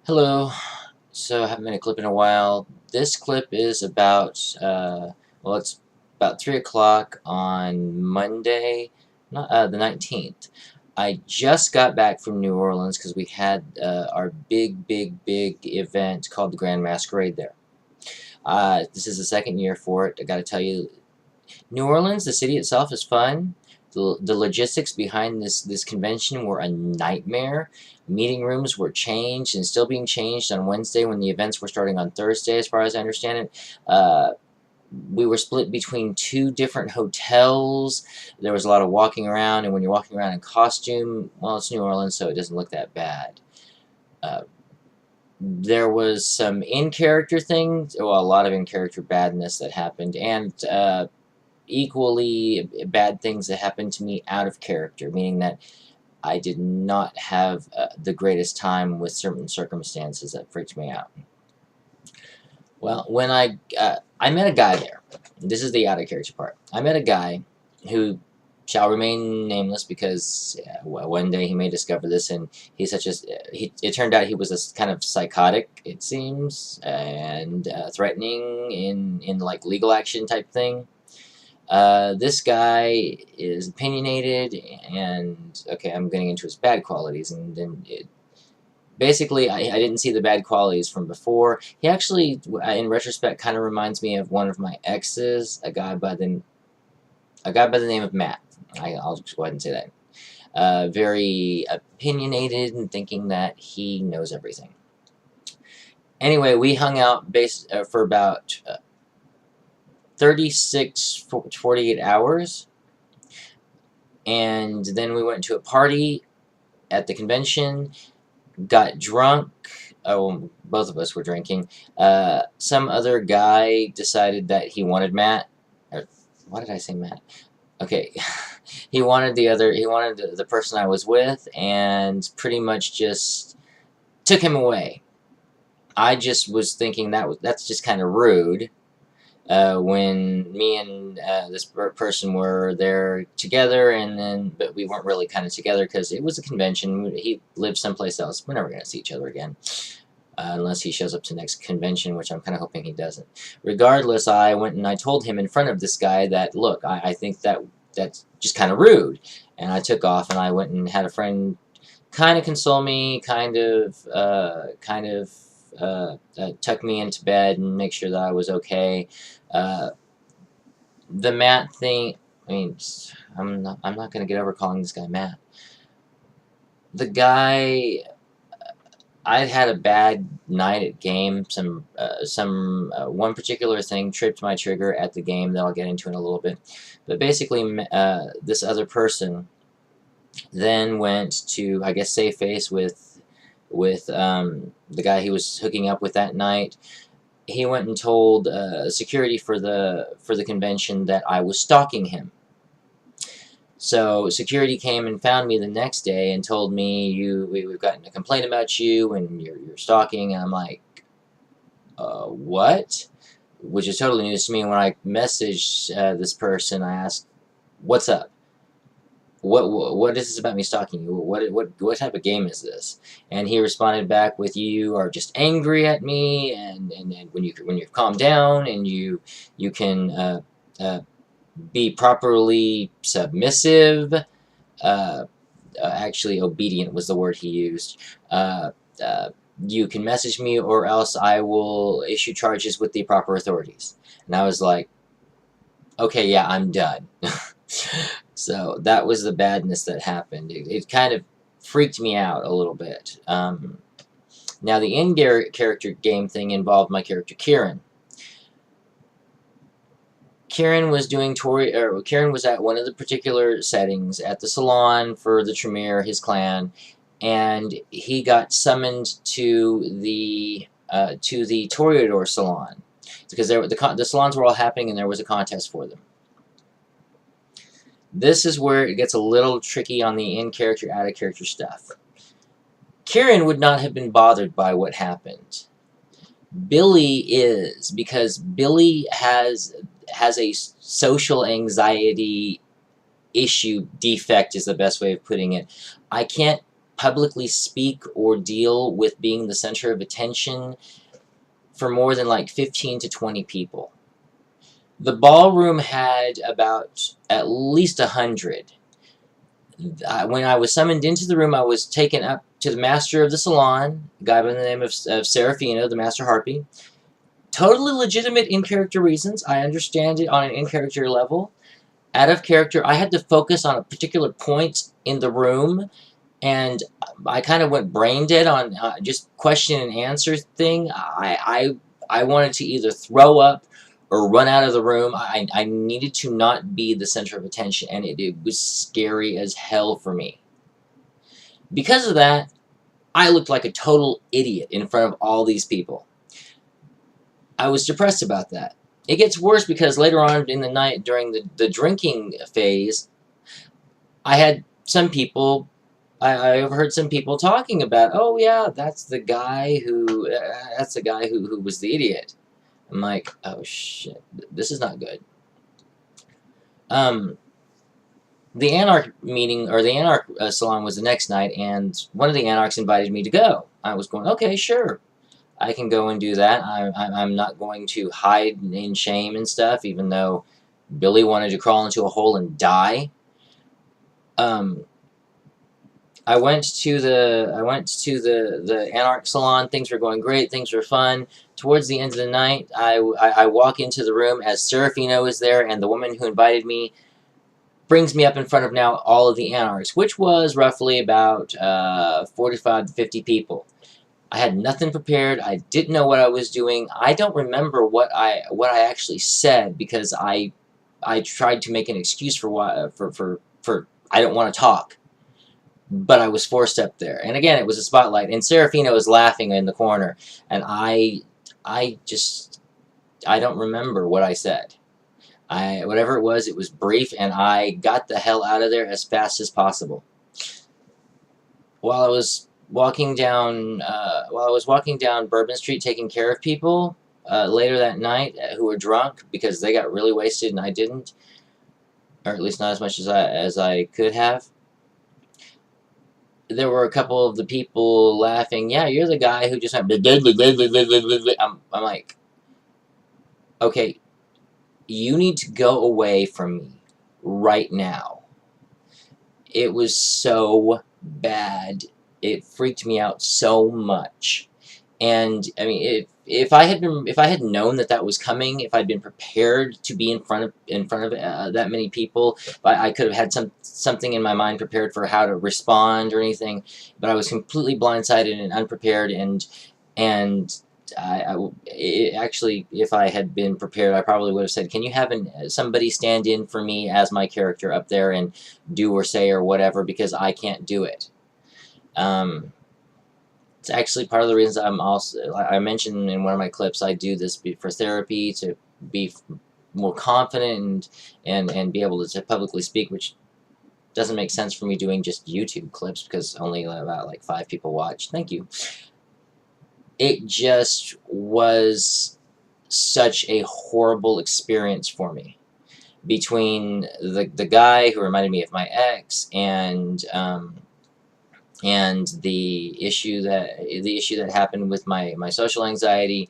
Hello. So I haven't made a clip in a while. This clip is about, well, it's about 3 o'clock on Monday, not, the 19th. I just got back from New Orleans because we had our big event called the Grand Masquerade there. This is the second year for it. I gotta tell you, New Orleans, the city itself is fun. The logistics behind this convention were a nightmare. Meeting rooms were changed and still being changed on Wednesday when the events were starting on Thursday, as far as I understand it. We were split between two different hotels. There was a lot of walking around, and when you're walking around in costume, well, it's New Orleans, so it doesn't look that bad. Uh, there was some in-character things, well, a lot of in-character badness that happened, and equally bad things that happened to me out of character, meaning that I did not have the greatest time with certain circumstances that freaked me out. Well, when I met a guy there. This is the out of character part. I met a guy who shall remain nameless because one day he may discover this, and he's such a it turned out he was a kind of psychotic, it seems, and threatening in like legal action type thing. This guy is opinionated, and okay, I'm getting into his bad qualities, and then basically, I didn't see the bad qualities from before. He actually, in retrospect, kind of reminds me of one of my exes, a guy by the name of Matt. I'll just go ahead and say that. Very opinionated and thinking that he knows everything. Anyway, we hung out for about 36 to 48 hours, and then we went to a party at the convention, got drunk. Oh, both of us were drinking. Some other guy decided that he wanted Matt. Or, why did I say Matt? Okay, he wanted the person I was with, and pretty much just took him away. I just was thinking that's just kind of rude. When me and this person were there together, but we weren't really kind of together because it was a convention. He lived someplace else. We're never going to see each other again. Unless he shows up to the next convention, which I'm kind of hoping he doesn't. Regardless, I went and I told him in front of this guy that, look, I think that's just kind of rude. And I took off, and I went and had a friend kind of console me, tuck me into bed and make sure that I was okay. Uh, the Matt thing, I mean, I'm not going to get over calling this guy Matt. The guy, I'd had a bad night at game. One particular thing tripped my trigger at the game that I'll get into in a little bit. But basically, this other person then went to, I guess, save face with the guy he was hooking up with that night. He went and told security for the convention that I was stalking him. So security came and found me the next day and told me, we've gotten a complaint about you and you're stalking. And I'm like, what? Which is totally news to me. And when I messaged this person, I asked, what's up? What is this about me stalking you? What type of game is this? And he responded back with, you are just angry at me, and when you've calmed down and you can be properly submissive. Actually, obedient was the word he used. You can message me, or else I will issue charges with the proper authorities. And I was like, okay, yeah, I'm done. So that was the badness that happened. It kind of freaked me out a little bit. Now, the in-character game thing involved my character Kieran. Kieran was at one of the particular settings at the salon for the Tremere, his clan, and he got summoned to the Toreador salon because the salons were all happening and there was a contest for them. This is where it gets a little tricky on the in-character, out-of-character stuff. Kieran would not have been bothered by what happened. Billy is, because Billy has a social anxiety issue, defect is the best way of putting it. I can't publicly speak or deal with being the center of attention for more than like 15 to 20 people. The ballroom had about at least 100. When I was summoned into the room, I was taken up to the master of the salon, a guy by the name of Serafino, the master harpy. Totally legitimate in-character reasons. I understand it on an in-character level. Out of character, I had to focus on a particular point in the room, and I kind of went brain dead on just question and answer thing. I wanted to either throw up or run out of the room. I needed to not be the center of attention, and it was scary as hell for me. Because of that, I looked like a total idiot in front of all these people. I was depressed about that. It gets worse because later on in the night, during the drinking phase, I had some people, I overheard some people talking about, oh yeah, that's the guy who was the idiot. I'm like, oh shit, this is not good. The Anarch meeting, or the Anarch salon was the next night, and one of the Anarchs invited me to go. I was going, okay, sure. I can go and do that. I'm not going to hide in shame and stuff, even though Billy wanted to crawl into a hole and die. I went to the Anarch salon. Things were going great. Things were fun. Towards the end of the night, I walk into the room as Serafino is there, and the woman who invited me brings me up in front of now all of the Anarchs, which was roughly about 45 to 50 people. I had nothing prepared. I didn't know what I was doing. I don't remember what I actually said because I tried to make an excuse for why for I don't want to talk. But I was forced up there. And again, it was a spotlight, and Serafino was laughing in the corner, and I don't remember what I said. Whatever it was brief, and I got the hell out of there as fast as possible. While I was walking down Bourbon Street taking care of people later that night who were drunk because they got really wasted and I didn't, or at least not as much as I could have. There were a couple of the people laughing, yeah, you're the guy who just went I'm like, okay, you need to go away from me right now. It was so bad. It freaked me out so much. And I mean, if I had known that was coming, if I'd been prepared to be in front of that many people, I could have had something in my mind prepared for how to respond or anything. But I was completely blindsided and unprepared, and actually, if I had been prepared, I probably would have said, "Can you have somebody stand in for me as my character up there and do or say or whatever, because I can't do it." It's actually part of the reasons I mentioned in one of my clips, I do this for therapy, to be more confident and be able to publicly speak, which doesn't make sense for me doing just YouTube clips because only about like 5 people watch. Thank you. It just was such a horrible experience for me, between the guy who reminded me of my ex and the issue that happened with my social anxiety.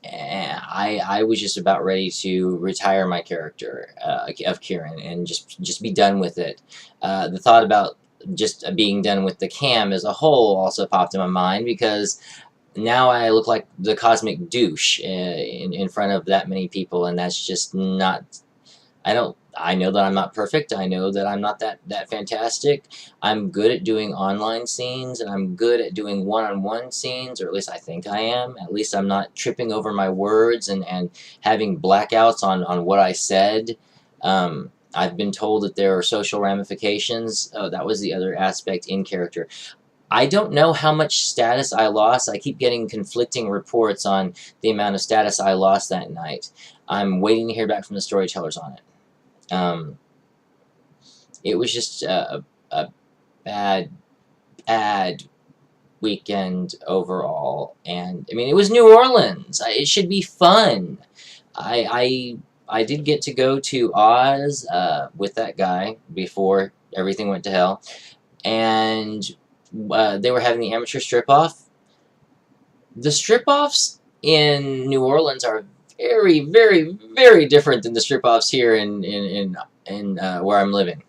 I was just about ready to retire my character of Kieran and just be done with it. The thought about just being done with the cam as a whole also popped in my mind, because now I look like the cosmic douche in front of that many people, and that's just not. I know that I'm not perfect. I know that I'm not that fantastic. I'm good at doing online scenes, and I'm good at doing one-on-one scenes, or at least I think I am. At least I'm not tripping over my words and having blackouts on what I said. I've been told that there are social ramifications. Oh, that was the other aspect in character. I don't know how much status I lost. I keep getting conflicting reports on the amount of status I lost that night. I'm waiting to hear back from the storytellers on it. It was just a bad weekend overall, and I mean, it was New Orleans. It should be fun. I did get to go to Oz with that guy before everything went to hell, and they were having the amateur strip-off. The strip-offs in New Orleans are very, very, very different than the strip-offs here in where I'm living.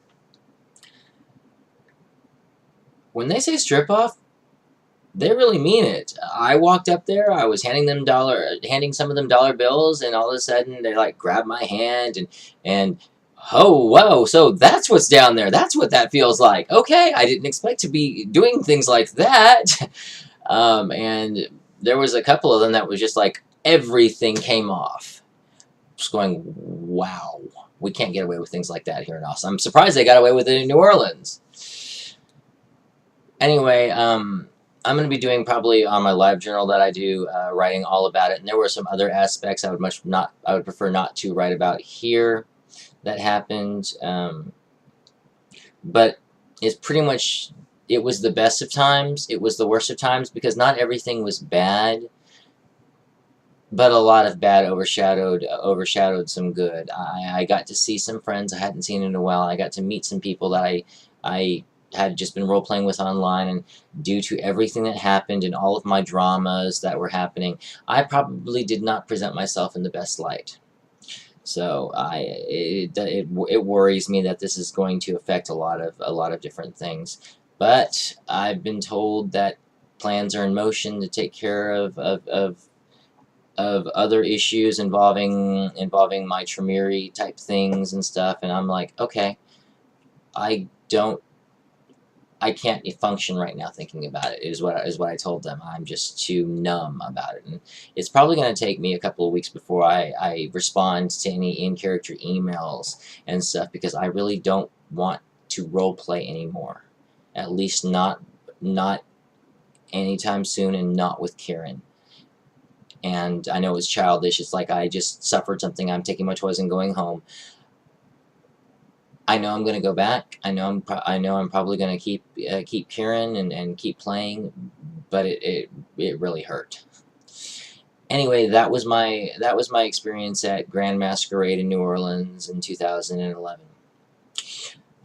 When they say strip-off, they really mean it. I walked up there, I was handing some of them dollar bills, and all of a sudden they like grabbed my hand and oh whoa, so that's what's down there. That's what that feels like. Okay, I didn't expect to be doing things like that. And there was a couple of them that was just like everything came off. Just going, wow, we can't get away with things like that here in Austin. I'm surprised they got away with it in New Orleans. Anyway, I'm going to be doing probably on my live journal that I do, writing all about it. And there were some other aspects I would prefer not to write about here that happened. But it's pretty much, it was the best of times. It was the worst of times because not everything was bad, but a lot of bad overshadowed some good. I got to see some friends I hadn't seen in a while. I got to meet some people that I had just been role-playing with online, and due to everything that happened and all of my dramas that were happening, I probably did not present myself in the best light. So it worries me that this is going to affect a lot of different things. But I've been told that plans are in motion to take care of other issues involving my Tremere type things and stuff, and I'm like, okay, I can't function right now thinking about it, is what I told them. I'm just too numb about it. And it's probably going to take me a couple of weeks before I respond to any in-character emails and stuff, because I really don't want to roleplay anymore. At least not anytime soon, and not with Kieran. And I know it's childish. It's like I just suffered something. I'm taking my toys and going home. I know I'm going to go back. I know I'm probably going to keep Kieran and keep playing, but it really hurt. Anyway, that was my experience at Grand Masquerade in New Orleans in 2011.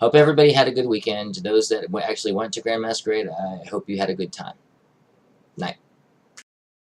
Hope everybody had a good weekend. Those that actually went to Grand Masquerade, I hope you had a good time. Night.